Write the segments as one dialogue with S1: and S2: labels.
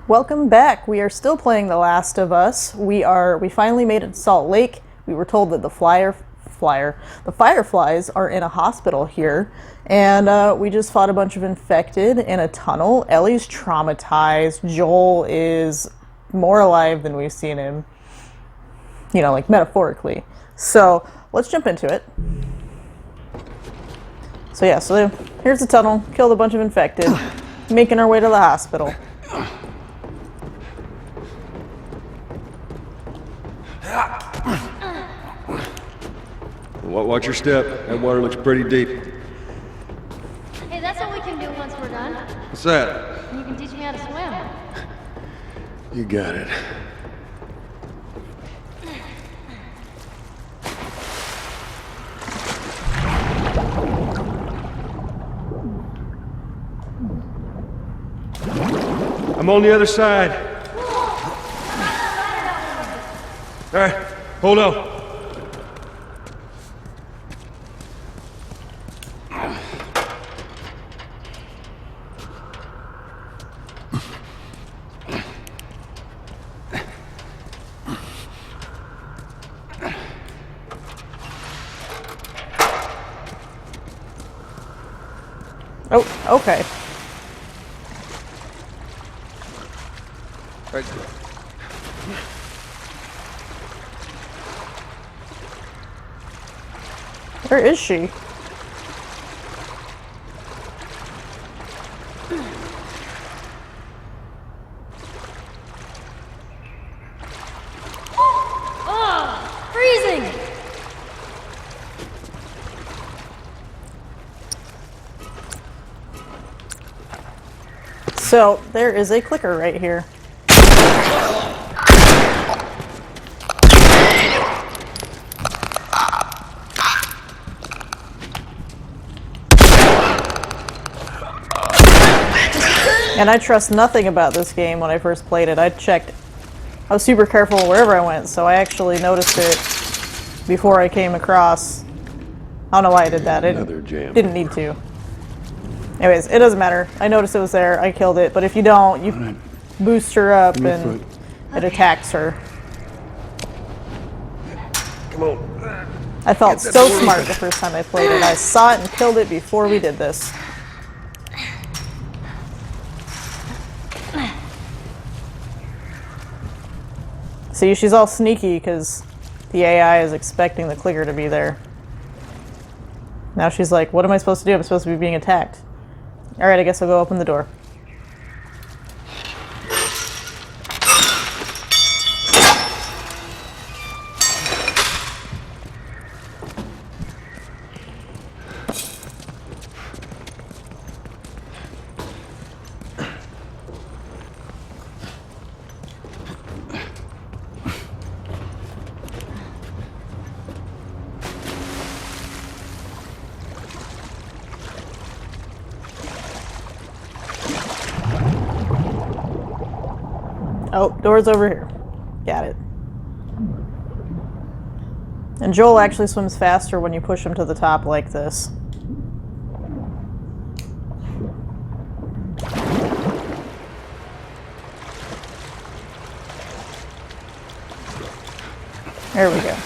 S1: Welcome back. We are still playing The Last of Us. We finally made it to Salt Lake. We were told that the Fireflies are in a hospital here, and we just fought a bunch of infected in a tunnel. Ellie's traumatized. Joel is more alive than we've seen him. You know, like metaphorically. So let's jump into it. So yeah, so here's the tunnel. Killed a bunch of infected. Making our way to the hospital.
S2: Watch your step. That water looks pretty deep.
S3: Hey, that's what we can do once we're done.
S2: What's that?
S3: You can teach me how to swim.
S2: You got it. I'm on the other side. All right, hold on.
S1: Oh, okay.
S2: Right.
S1: Where is she?
S3: Oh, freezing!
S1: So, there is a clicker right here. And I trust nothing about this game when I first played it. I was super careful wherever I went, so I actually noticed it before I came across. I don't know why I did that.
S2: Another jam.
S1: Didn't need to. Anyways, it doesn't matter. I noticed it was there. I killed it. But if you don't, you boost her up and it attacks her.
S2: Come on.
S1: I felt so smart the first time I played it. I saw it and killed it before we did this. See, she's all sneaky because the AI is expecting the clicker to be there. Now she's like, what am I supposed to do? I'm supposed to be being attacked. Alright, I guess I'll go open the door. Oh, door's over here. Got it. And Joel actually swims faster when you push him to the top like this. There we go.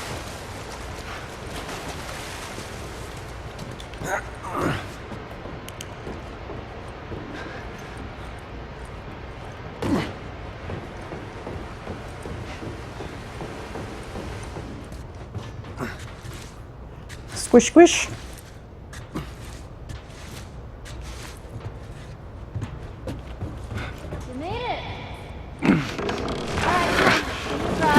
S1: Squish, squish.
S3: We made it! Alright, come on.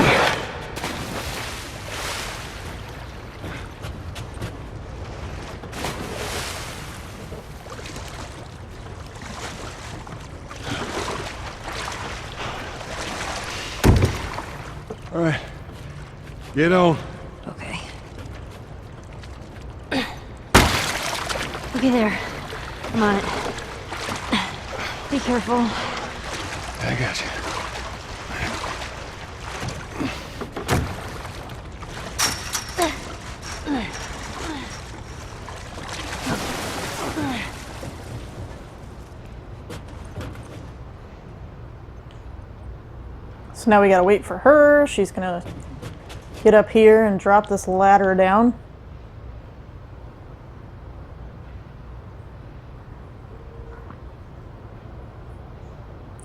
S2: All right. Get on.
S3: Okay. Okay, there. I'm on it. Be careful.
S2: I got you.
S1: So now we gotta wait for her. She's gonna get up here and drop this ladder down.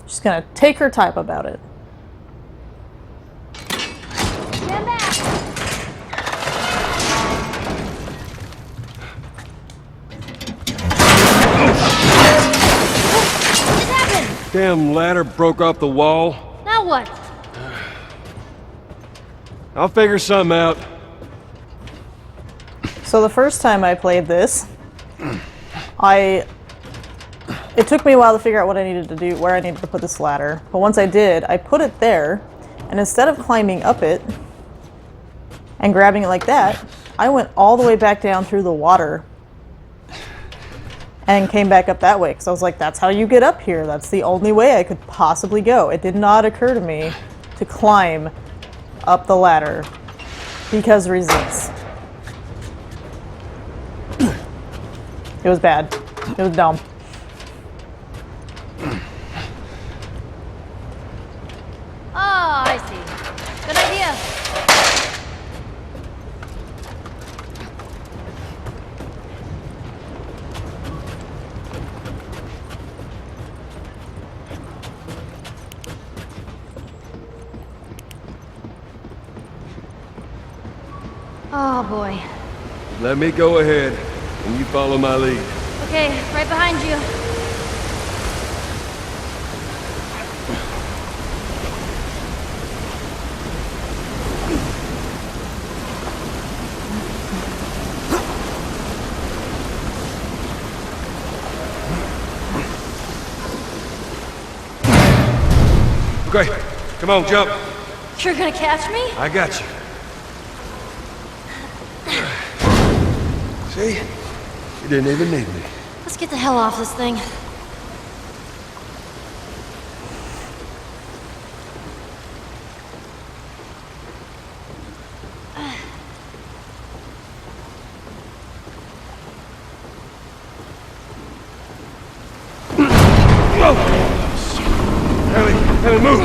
S1: She's gonna take her time about it.
S3: Stand back! What happened?
S2: Damn ladder broke off the wall.
S3: Now what?
S2: I'll figure something out.
S1: So the first time I played this, it took me a while to figure out what I needed to do, where I needed to put this ladder. But once I did, I put it there, and instead of climbing up it and grabbing it like that, I went all the way back down through the water and came back up that way, because I was like, that's how you get up here. That's the only way I could possibly go. It did not occur to me to climb up the ladder because reasons. It was bad. It was dumb.
S3: Oh, I see. Good idea. Oh boy.
S2: Let me go ahead, and you follow my lead.
S3: Okay, right behind you.
S2: Okay, come on, jump.
S3: You're gonna catch me?
S2: I got you. See? You didn't even need me.
S3: Let's get the hell off this thing.
S2: Whoa! Ellie, move!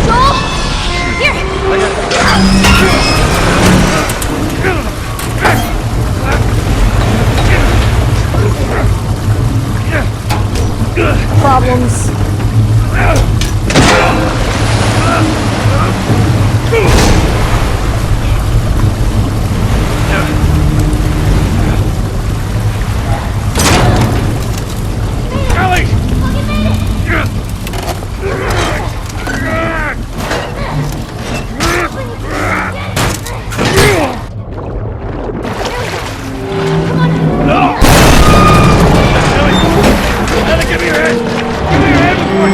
S3: Joel! Here!
S1: Problems.
S2: Ellie!
S3: Fucking made it!
S2: No! Ellie, give me your hand! Give me your hand before you...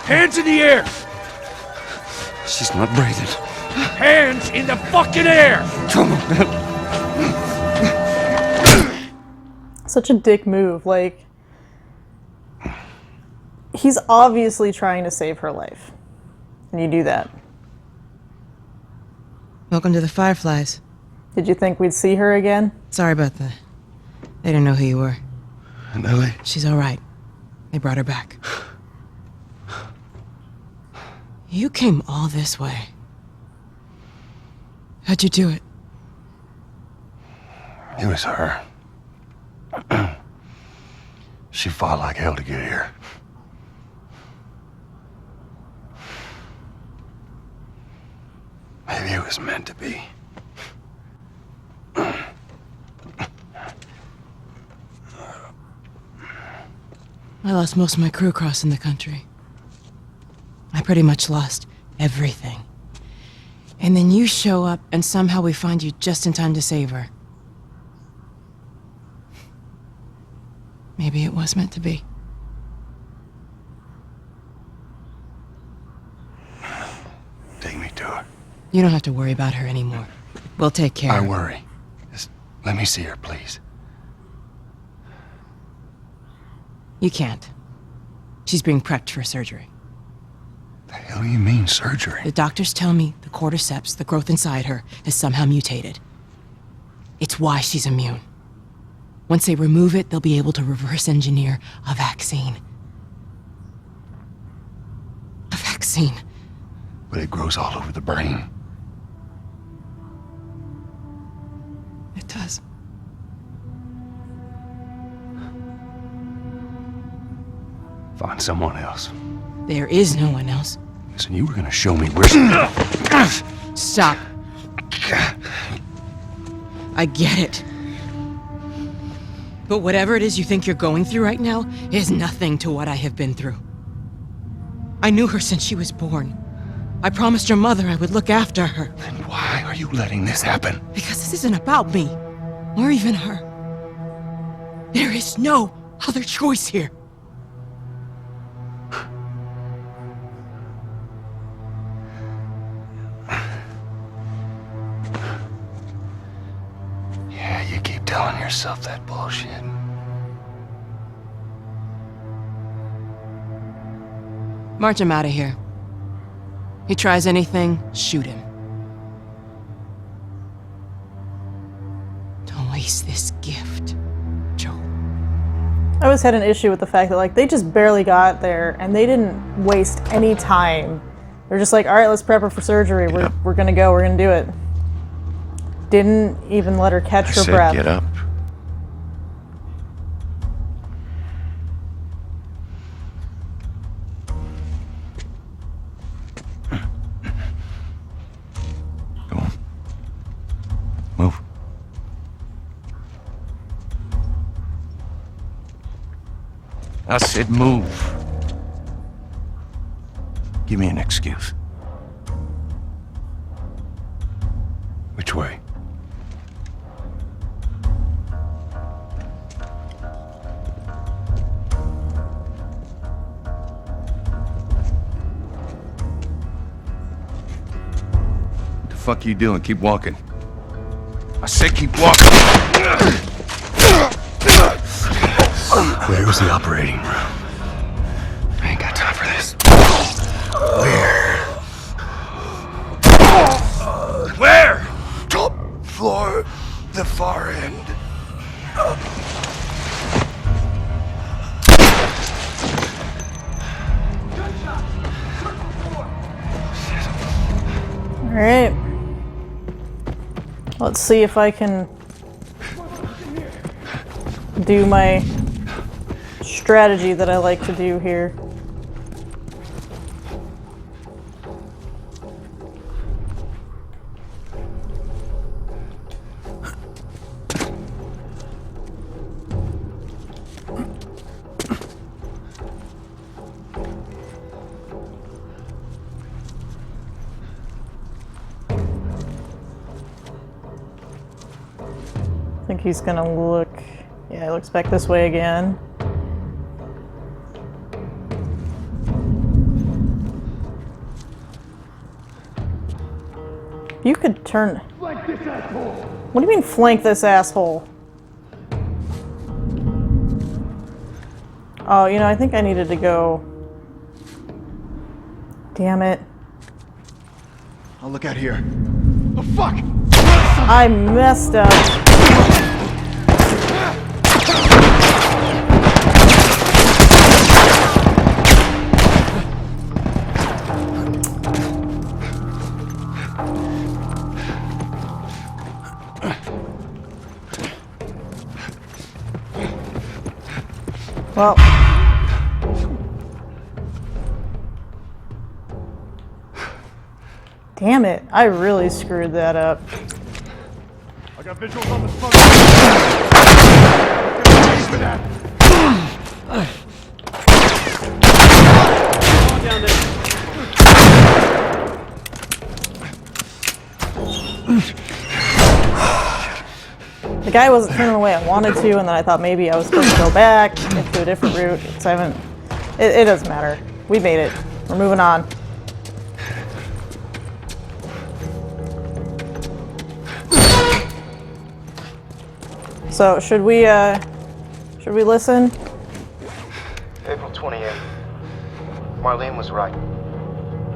S2: Hands in the air!
S4: She's not breathing.
S2: Hands in the fucking air!
S4: Come on, man.
S1: Such a dick move. Like, he's obviously trying to save her life. And you do that.
S5: Welcome to the Fireflies.
S1: Did you think we'd see her again?
S5: Sorry about that. They didn't know who you were.
S2: And Ellie?
S5: She's all right. They brought her back. You came all this way. How'd you do it?
S2: It was her. She fought like hell to get here.
S4: Maybe it was meant to be.
S5: I lost most of my crew crossing the country. I pretty much lost everything. And then you show up, and somehow we find you just in time to save her. Maybe it was meant to be.
S4: Take me to her.
S5: You don't have to worry about her anymore. We'll take care
S4: I
S5: of her.
S4: worry. Just let me see her, please.
S5: You can't. She's being prepped for surgery.
S4: The hell you mean, surgery?
S5: The doctors tell me the cordyceps, the growth inside her, has somehow mutated. It's why she's immune. Once they remove it, they'll be able to reverse engineer a vaccine. A vaccine.
S4: But it grows all over the brain.
S5: It does.
S4: Find someone else.
S5: There is no one else.
S4: Listen, you were gonna show me where she...
S5: Stop. I get it. But whatever it is you think you're going through right now is nothing to what I have been through. I knew her since she was born. I promised her mother I would look after her.
S4: Then why are you letting this happen?
S5: Because this isn't about me, or even her. There is no other choice here.
S4: Yeah, you keep telling yourself that bullshit.
S5: March him out of here. He tries anything, shoot him. Don't waste this gift, Joel.
S1: I always had an issue with the fact that, like, they just barely got there and they didn't waste any time. They're just like, all right, let's prep her for surgery. We're gonna go. We're gonna do it. Didn't even let her catch her breath.
S4: Get up. Go on. Move. I said move. Give me an excuse. Which way? What the fuck are you doing? Keep walking. I said keep walking. Where's the operating room? I ain't got time for this. Where? Where? Top floor, the far end.
S1: All right. Let's see if I can do my strategy that I like to do here. I think he's gonna look, yeah, he looks back this way again. You could turn.
S2: Flank this asshole!
S1: What do you mean flank this asshole? Oh, you know, I think I needed to go. Damn it.
S2: I'll look out here. Oh, fuck!
S1: I messed up. Well, Damn it, I really screwed that up.
S2: I got visuals on the smoke. Let's get ready for that. Come on down there.
S1: The guy wasn't turning away I wanted to, and then I thought maybe I was supposed to go back into a different route, because I haven't... It doesn't matter. We made it. We're moving on. So, should we listen?
S4: April 28th. Marlene was right.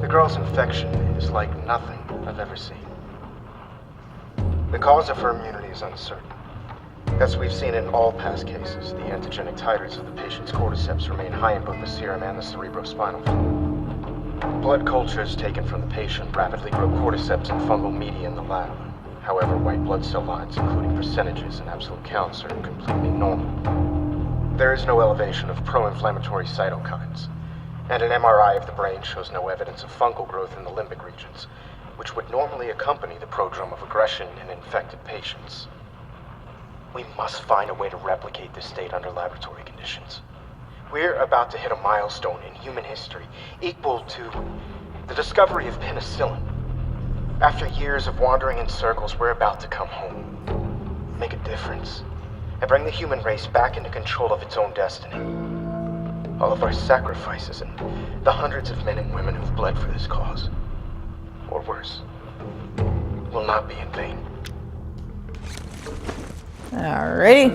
S4: The girl's infection is like nothing I've ever seen. The cause of her immunity is uncertain. As we've seen in all past cases, the antigenic titers of the patient's cordyceps remain high in both the serum and the cerebrospinal fluid. Blood cultures taken from the patient rapidly grow cordyceps and fungal media in the lab. However, white blood cell lines, including percentages and absolute counts, are completely normal. There is no elevation of pro-inflammatory cytokines, and an MRI of the brain shows no evidence of fungal growth in the limbic regions, which would normally accompany the prodrome of aggression in infected patients. We must find a way to replicate this state under laboratory conditions. We're about to hit a milestone in human history equal to the discovery of penicillin. After years of wandering in circles, we're about to come home, make a difference, and bring the human race back into control of its own destiny. All of our sacrifices and the hundreds of men and women who've bled for this cause, or worse, will not be in vain.
S1: Alrighty.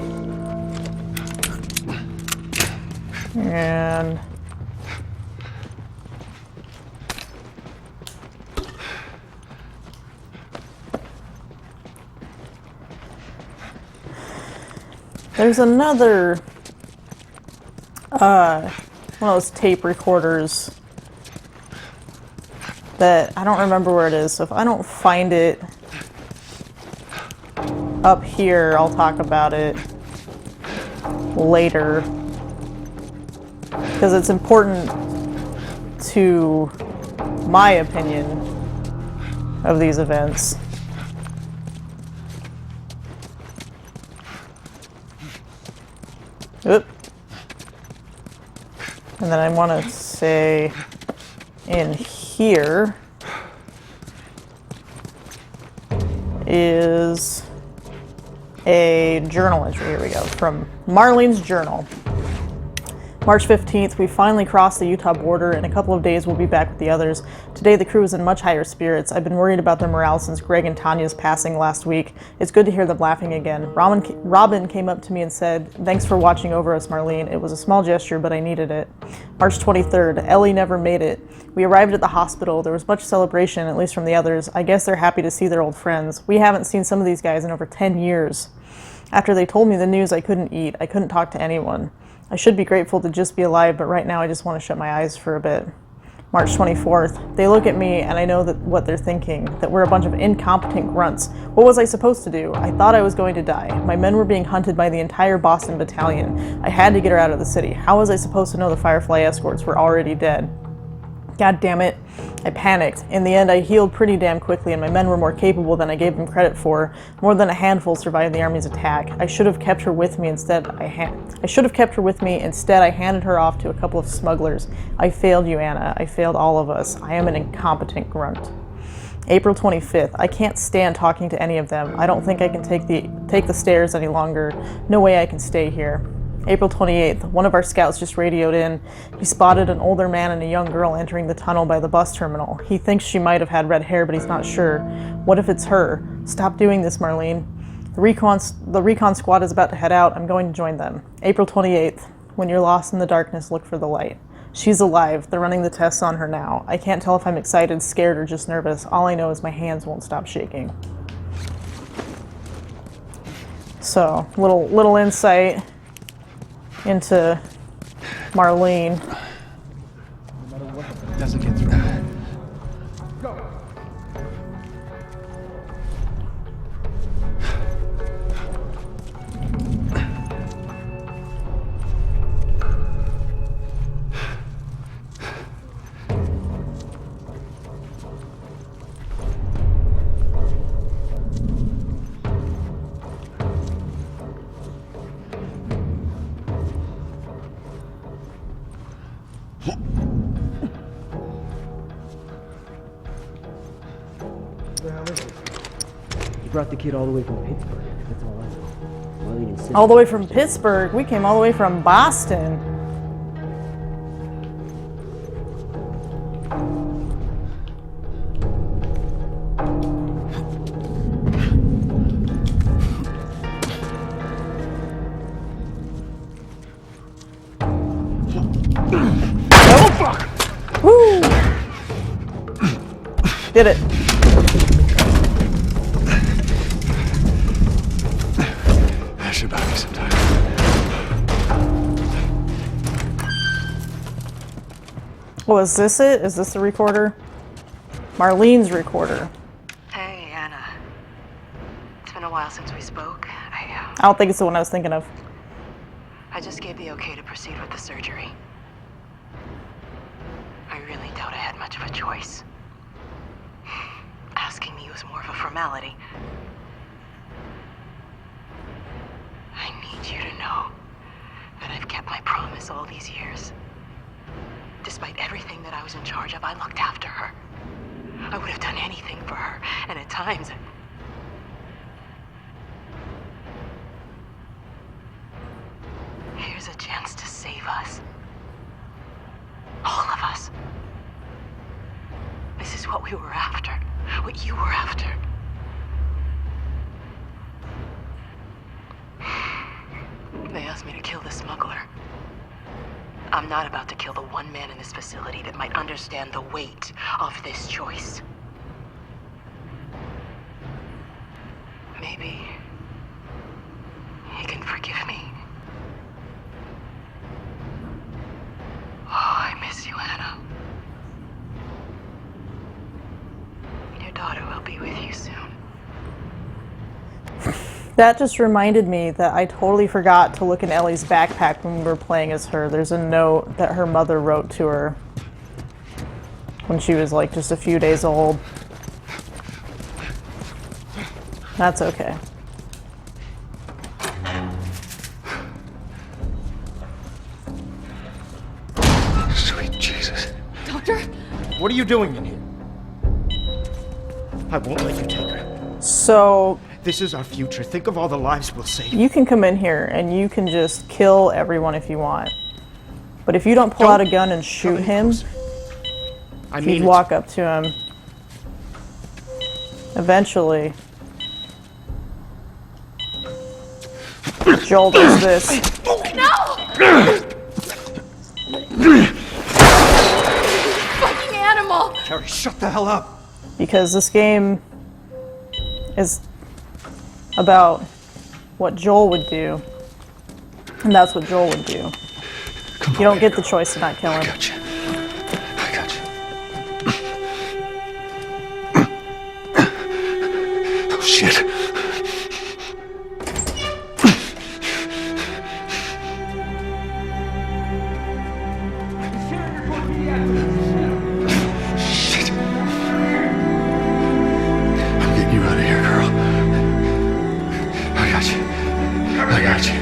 S1: And there's another one of those tape recorders that I don't remember where it is, so if I don't find it up here, I'll talk about it later, because it's important to my opinion of these events. Oop. And then I want to say in here is a journal entry. Here we go, from Marlene's journal. March 15th, we finally crossed the Utah border. In a couple of days, we'll be back with the others. Today, the crew is in much higher spirits. I've been worried about their morale since Greg and Tanya's passing last week. It's good to hear them laughing again. Robin came up to me and said, "Thanks for watching over us, Marlene. It was a small gesture, but I needed it." March 23rd, Ellie never made it. We arrived at the hospital. There was much celebration, at least from the others. I guess they're happy to see their old friends. We haven't seen some of these guys in over 10 years. After they told me the news, I couldn't eat. I couldn't talk to anyone. I should be grateful to just be alive, but right now I just want to shut my eyes for a bit. March 24th. They look at me and I know that what they're thinking, that we're a bunch of incompetent grunts. What was I supposed to do? I thought I was going to die. My men were being hunted by the entire Boston battalion. I had to get her out of the city. How was I supposed to know the Firefly escorts were already dead? God damn it. I panicked. In the end, I healed pretty damn quickly, and my men were more capable than I gave them credit for. More than a handful survived the Army's attack. I should have kept her with me. Instead, I handed her off to a couple of smugglers. I failed you, Anna. I failed all of us. I am an incompetent grunt. April 25th. I can't stand talking to any of them. I don't think I can take the stairs any longer. No way I can stay here. April 28th, one of our scouts just radioed in. He spotted an older man and a young girl entering the tunnel by the bus terminal. He thinks she might have had red hair, but he's not sure. What if it's her? Stop doing this, Marlene. The recon squad is about to head out. I'm going to join them. April 28th, when you're lost in the darkness, look for the light. She's alive. They're running the tests on her now. I can't tell if I'm excited, scared, or just nervous. All I know is my hands won't stop shaking. So, little insight into Marlene.
S4: No matter what doesn't get through. Go.
S6: He brought the kid all the way from Pittsburgh. That's all I know. Marlene insisted.
S1: All the way from Pittsburgh. We came all the way from Boston. Woo! Did it.
S2: That should buy me some time.
S1: Well, is this it? Is this the recorder? Marlene's recorder.
S5: Hey, Anna. It's been a while since we spoke.
S1: I don't think it's the one I was thinking of.
S5: I just gave the okay to proceed with the surgery. I really doubt I had much of a choice. Asking me was more of a formality. I need you to know that I've kept my promise all these years. Despite everything that I was in charge of, I looked after her. I would have done anything for her, and at times... Here's a chance to save us. All of us. This is what we were after. What you were after. They asked me to kill the smuggler. I'm not about to kill the one man in this facility that might understand the weight of this choice. Maybe he can forgive me. Oh, I miss you, Anna. Your daughter will be with you soon.
S1: That just reminded me that I totally forgot to look in Ellie's backpack when we were playing as her. There's a note that her mother wrote to her when she was like just a few days old. That's okay.
S2: Sweet Jesus.
S3: Doctor?
S4: What are you doing in here? I won't let you take her.
S1: So
S4: This is our future. Think of all the lives we'll save.
S1: you can come in here and you can just kill everyone if you want. But if you don't pull out a gun and shoot him,
S4: I
S1: if
S4: mean,
S1: you walk up to him, eventually Joel does this.
S3: Fucking animal!
S4: Carrie, shut the hell up.
S1: Because this game is about what Joel would do. And that's what Joel would do. You don't get the choice to not kill him.
S2: Gotcha. I got you. Oh, shit. Shit. I'm getting you out of here, girl. I got you. I got you.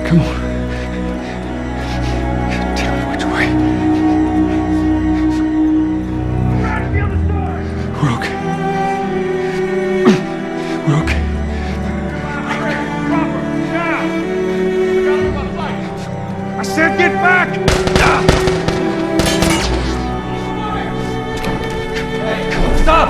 S2: Come on. Tell me which way. We're okay. We're okay. I said get back! Stop!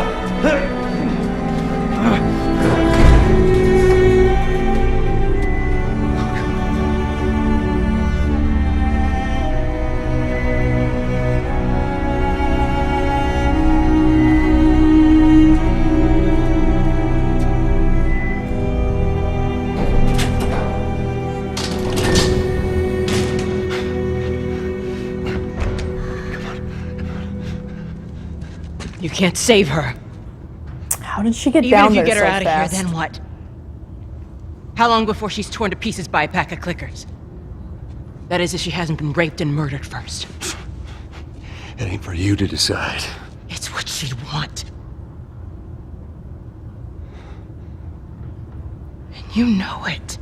S5: You can't save her.
S1: How did she get
S5: Even
S1: down
S5: if you
S1: there
S5: get her
S1: so
S5: out of
S1: fast?
S5: here, then what? How long before she's torn to pieces by a pack of clickers? That is, if she hasn't been raped and murdered first.
S2: It ain't for you to decide.
S5: It's what she'd want. And you know it.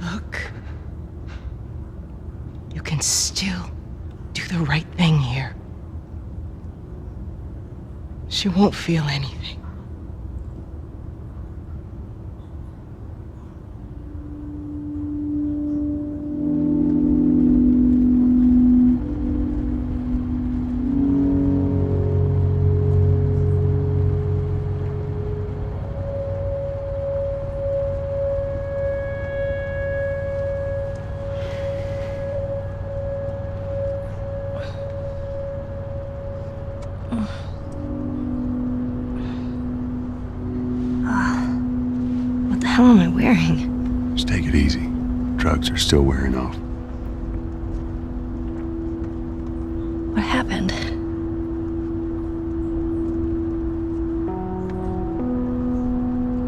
S5: Look. You can still do the right thing here. She won't feel anything.
S3: What the hell am I wearing?
S2: Just take it easy. Drugs are still wearing off.
S3: What happened?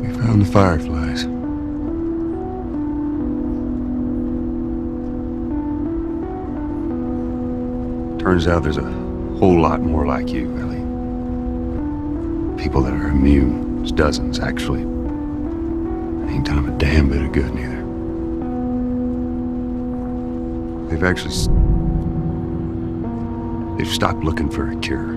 S2: We found the Fireflies. Turns out there's a whole lot more like you, Ellie. People that are immune. There's dozens, actually. Ain't done them a damn bit of good, neither. They've stopped looking for a cure.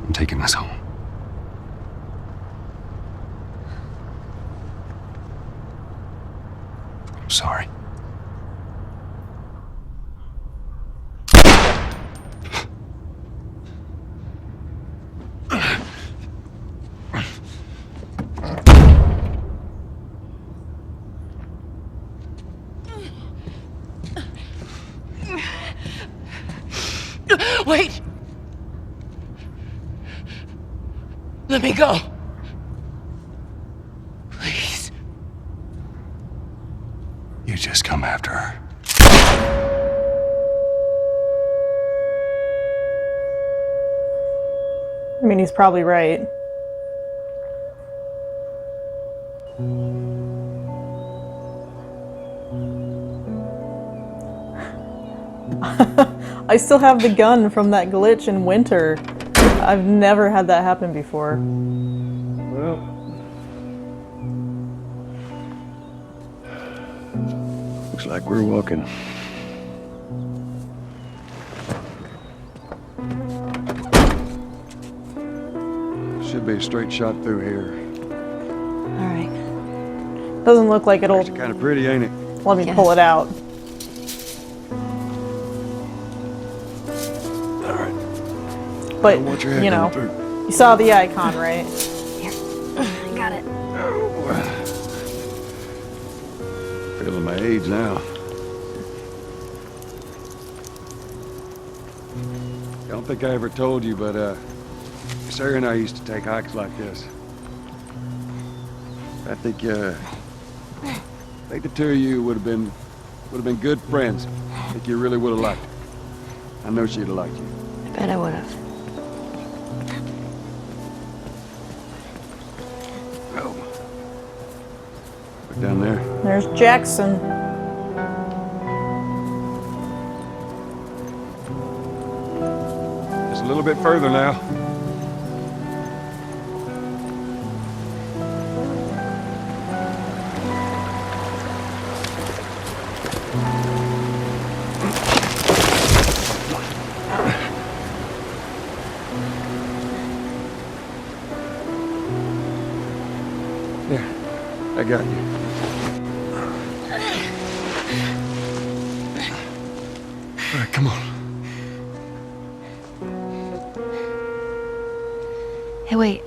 S2: I'm taking us home. I'm sorry.
S5: Wait! Let me go. Please.
S2: You just come after her.
S1: I mean, he's probably right. I still have the gun from that glitch in Winter. I've never had that happen before.
S6: Well, looks like we're walking. Should be a straight shot through here.
S3: All right.
S1: Doesn't look like it'll
S6: It's kind of pretty, ain't it?
S1: let me
S3: Yeah.
S1: pull it out.
S6: All right.
S1: But,
S6: Want your head
S1: you know,
S6: coming through.
S1: you saw the icon, right?
S3: Here. I got it.
S6: Feeling my age now. I don't think I ever told you, but Sarah and I used to take hikes like this. I think the two of you would have been good friends. I think you really would have liked her. I know she'd have liked you.
S3: I bet I would have.
S6: Oh. Look down there.
S1: There's Jackson.
S6: Just a little bit further now. There, I got you. All right, come on.
S3: Hey, wait.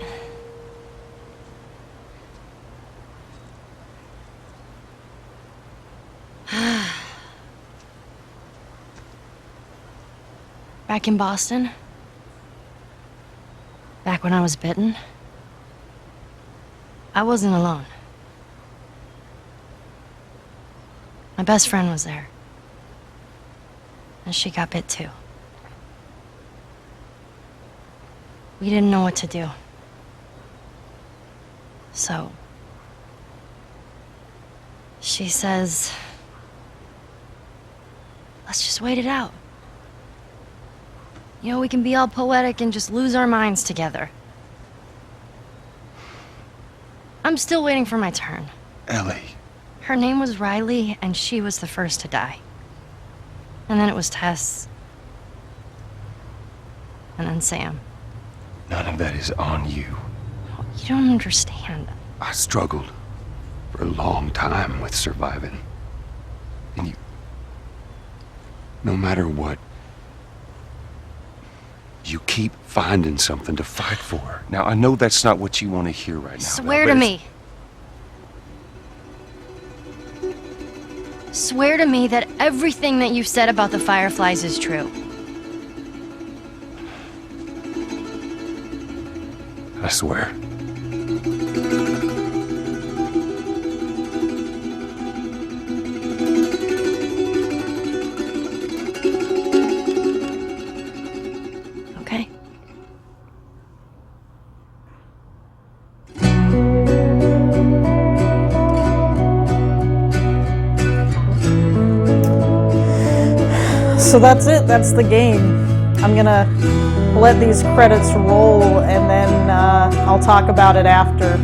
S3: Back in Boston, back when I was bitten, I wasn't alone. My best friend was there. And she got bit too. We didn't know what to do. So, she says, let's just wait it out. You know, we can be all poetic and just lose our minds together. I'm still waiting for my turn.
S2: Ellie.
S3: Her name was Riley, and she was the first to die. And then it was Tess. And then Sam.
S2: None of that is on you.
S3: You don't understand.
S2: I struggled for a long time with surviving. And you... No matter what, you keep finding something to fight for. Now, I know that's not what you want to hear right now.
S3: Swear to me. Swear to me that everything that you've said about the Fireflies is true.
S2: I swear.
S3: Okay?
S1: So that's it. That's the game. I'm gonna let these credits roll, and then I'll talk about it after.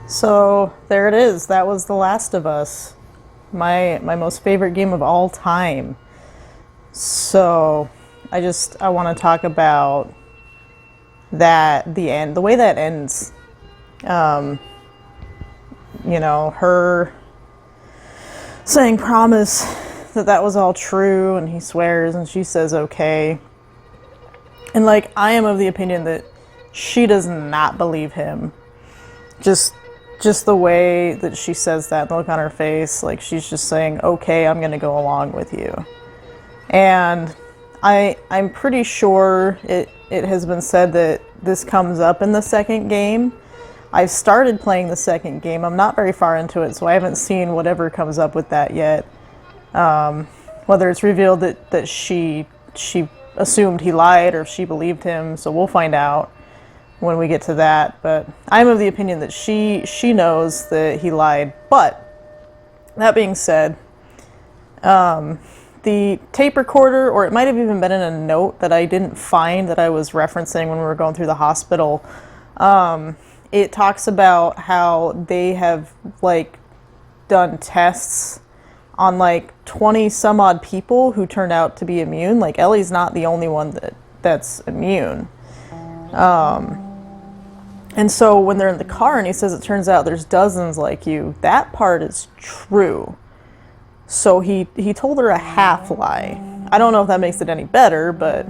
S1: So there it is. That was The Last of Us, my most favorite game of all time. So I want to talk about that, the end, the way that ends. You know, her saying promise that was all true, and he swears, and she says okay. And like, I am of the opinion that she does not believe him. Just the way that she says that, the look on her face, like she's just saying, okay, I'm gonna go along with you. And I'm pretty sure it has been said that this comes up in the second game. I've started playing the second game. I'm not very far into it, so I haven't seen whatever comes up with that yet. Whether it's revealed that she assumed he lied or if she believed him, so we'll find out when we get to that. But I'm of the opinion that she knows that he lied. But that being said, the tape recorder, or it might have even been in a note that I didn't find that I was referencing when we were going through the hospital, it talks about how they have like done tests on like 20 some odd people who turned out to be immune. Like Ellie's not the only one that's immune. And so when they're in the car and he says it turns out there's dozens like you, that part is true. So he told her a half lie. I don't know if that makes it any better, but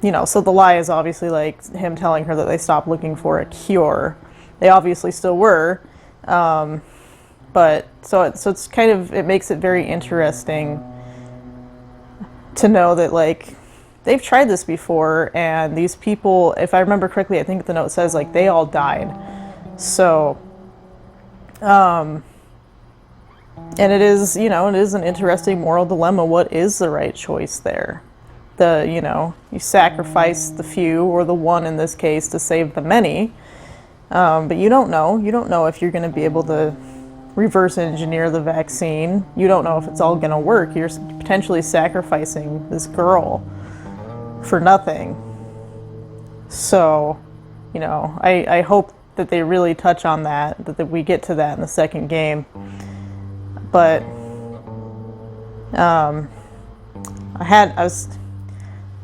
S1: you know, so the lie is obviously like him telling her that they stopped looking for a cure. They obviously still were, but so it's kind of, it makes it very interesting to know that like they've tried this before, and these people, if I remember correctly, I think the note says like they all died. So, and it is, you know, it is an interesting moral dilemma. What is the right choice there? You know, you sacrifice the few, or the one in this case, to save the many. But you don't know. You don't know if you're going to be able to reverse engineer the vaccine. You don't know if it's all going to work. You're potentially sacrificing this girl for nothing. So, you know, I hope that they really touch on that we get to that in the second game. But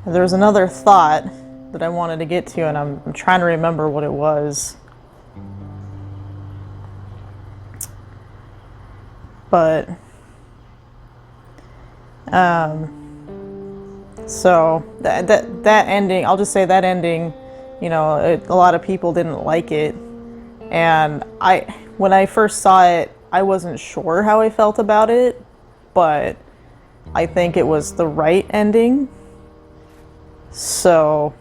S1: there was another thought that I wanted to get to, and I'm trying to remember what it was. But so that ending, I'll just say that ending, you know, a lot of people didn't like it, and when I first saw it, I wasn't sure how I felt about it, but I think it was the right ending. So,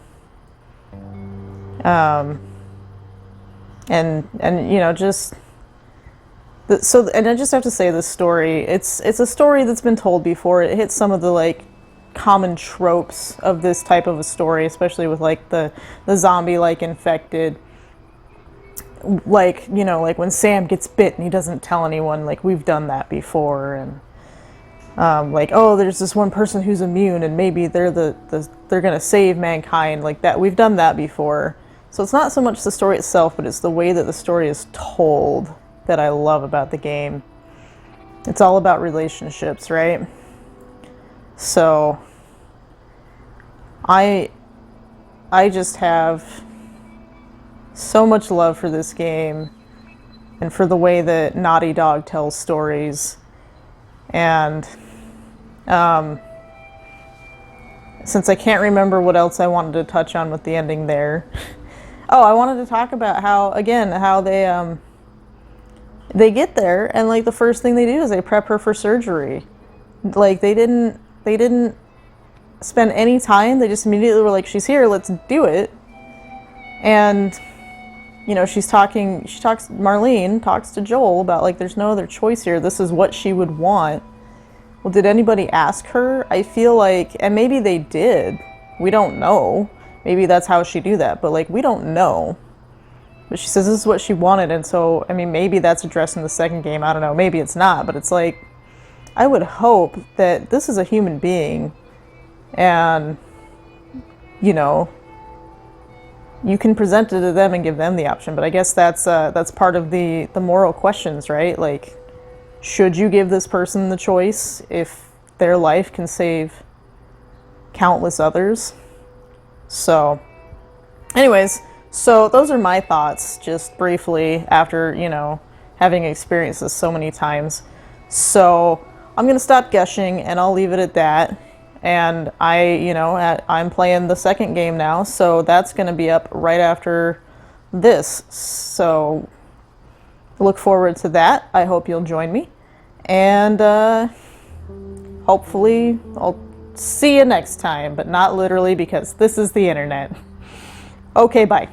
S1: and you know, and I just have to say, this story, it's a story that's been told before. It hits some of the like common tropes of this type of a story, especially with like the zombie like infected, like, you know, like when Sam gets bit and he doesn't tell anyone. Like, we've done that before. And like, oh, there's this one person who's immune and maybe they're they're gonna save mankind, like that. We've done that before. So it's not so much the story itself, but it's the way that the story is told that I love about the game. It's all about relationships, right? So I just have so much love for this game and for the way that Naughty Dog tells stories. And since I can't remember what else I wanted to touch on with the ending there, oh, I wanted to talk about how they get there, and like the first thing they do is they prep her for surgery. Like they didn't spend any time. They just immediately were like, she's here, let's do it. And you know, Marlene talks to Joel about like, there's no other choice here. This is what she would want. Well, did anybody ask her? I feel like, and maybe they did. We don't know. Maybe that's how she do that, but like, we don't know. But she says this is what she wanted, and so, I mean, maybe that's addressed in the second game. I don't know. Maybe it's not, but it's like, I would hope that this is a human being, and, you know, you can present it to them and give them the option. But I guess that's part of the moral questions, right? Like, should you give this person the choice if their life can save countless others? So, anyways, so those are my thoughts, just briefly, after, you know, having experienced this so many times. So, I'm going to stop gushing, and I'll leave it at that. And I'm playing the second game now, so that's going to be up right after this. So, look forward to that. I hope you'll join me. And hopefully I'll see you next time, but not literally, because this is the internet. Okay, bye.